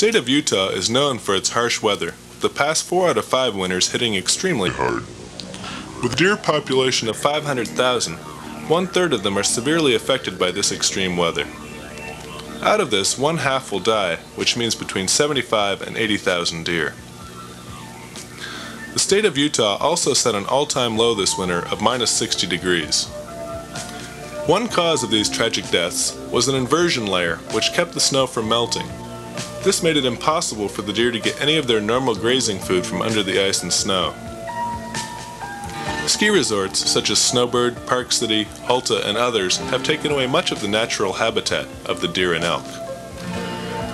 state of Utah is known for its harsh weather, with the past 4 out of 5 winters hitting extremely hard. With a deer population of 500,000, 1/3 of them are severely affected by this extreme weather. Out of this, 1/2 will die, which means between 75 and 80,000 deer. The state of Utah also set an all-time low this winter of -60 degrees. One cause of these tragic deaths was an inversion layer which kept the snow from melting. This made it impossible for the deer to get any of their normal grazing food from under the ice and snow. Ski resorts such as Snowbird, Park City, Alta, and others have taken away much of the natural habitat of the deer and elk.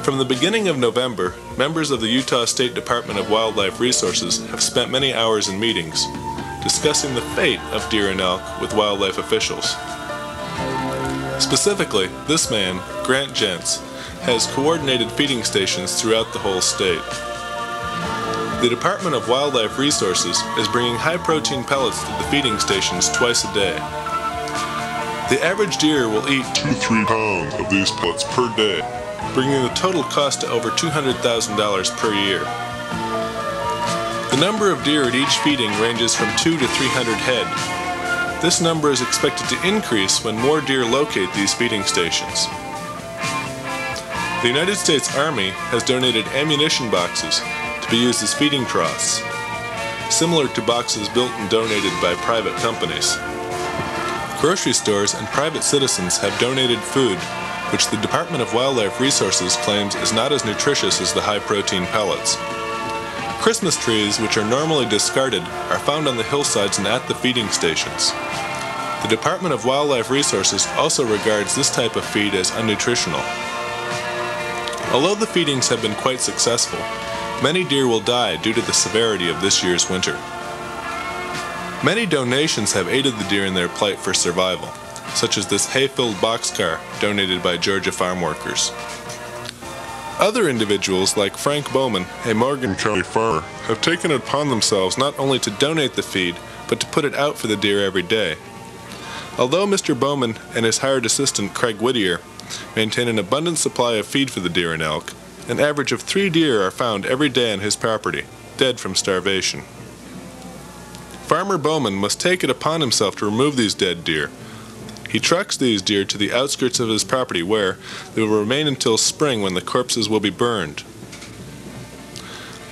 From the beginning of November, members of the Utah State Department of Wildlife Resources have spent many hours in meetings discussing the fate of deer and elk with wildlife officials. Specifically, this man, Grant Jentz, has coordinated feeding stations throughout the whole state. The Department of Wildlife Resources is bringing high-protein pellets to the feeding stations twice a day. The average deer will eat 2 to 3 pounds of these pellets per day, bringing the total cost to over $200,000 per year. The number of deer at each feeding ranges from 200 to 300 head. This number is expected to increase when more deer locate these feeding stations. The United States Army has donated ammunition boxes to be used as feeding troughs, similar to boxes built and donated by private companies. Grocery stores and private citizens have donated food which the Department of Wildlife Resources claims is not as nutritious as the high-protein pellets. Christmas trees, which are normally discarded, are found on the hillsides and at the feeding stations. The Department of Wildlife Resources also regards this type of feed as unnutritional. Although the feedings have been quite successful, many deer will die due to the severity of this year's winter. Many donations have aided the deer in their plight for survival, such as this hay-filled boxcar donated by Georgia farm workers. Other individuals like Frank Bowman, a Morgan County farmer, have taken it upon themselves not only to donate the feed, but to put it out for the deer every day. Although Mr. Bowman and his hired assistant Craig Whittier maintain an abundant supply of feed for the deer and elk, an average of 3 deer are found every day on his property, dead from starvation. Farmer Bowman must take it upon himself to remove these dead deer. He trucks these deer to the outskirts of his property where they will remain until spring when the corpses will be burned.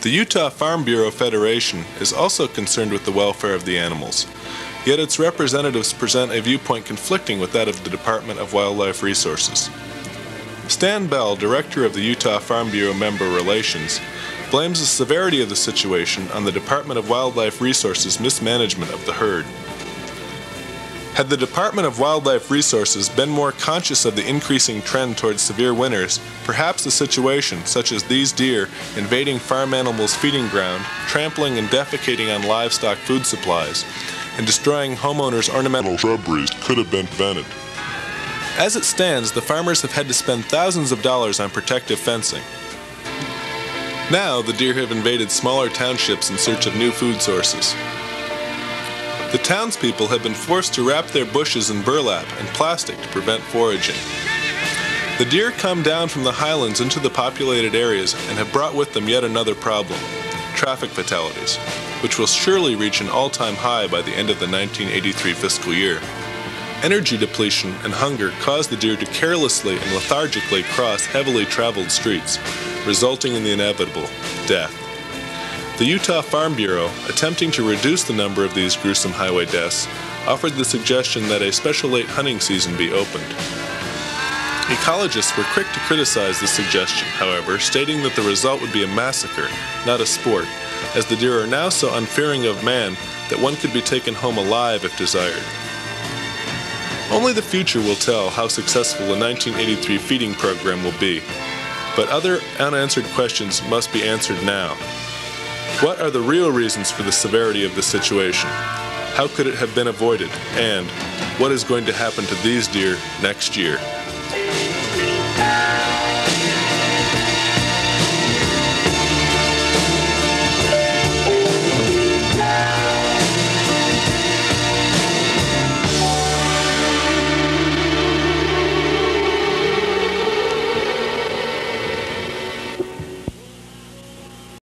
The Utah Farm Bureau Federation is also concerned with the welfare of the animals, yet its representatives present a viewpoint conflicting with that of the Department of Wildlife Resources. Stan Bell, director of the Utah Farm Bureau Member Relations, blames the severity of the situation on the Department of Wildlife Resources' mismanagement of the herd. Had the Department of Wildlife Resources been more conscious of the increasing trend towards severe winters, perhaps a situation such as these deer invading farm animals' feeding ground, trampling and defecating on livestock food supplies, and destroying homeowners' ornamental shrubberies could have been prevented. As it stands, the farmers have had to spend thousands of dollars on protective fencing. Now, the deer have invaded smaller townships in search of new food sources. The townspeople have been forced to wrap their bushes in burlap and plastic to prevent foraging. The deer come down from the highlands into the populated areas and have brought with them yet another problem: traffic fatalities, which will surely reach an all-time high by the end of the 1983 fiscal year. Energy depletion and hunger cause the deer to carelessly and lethargically cross heavily traveled streets, resulting in the inevitable death. The Utah Farm Bureau, attempting to reduce the number of these gruesome highway deaths, offered the suggestion that a special late hunting season be opened. Ecologists were quick to criticize this suggestion, however, stating that the result would be a massacre, not a sport, as the deer are now so unfearing of man that one could be taken home alive if desired. Only the future will tell how successful the 1983 feeding program will be, but other unanswered questions must be answered now. What are the real reasons for the severity of the situation? How could it have been avoided? And what is going to happen to these deer next year?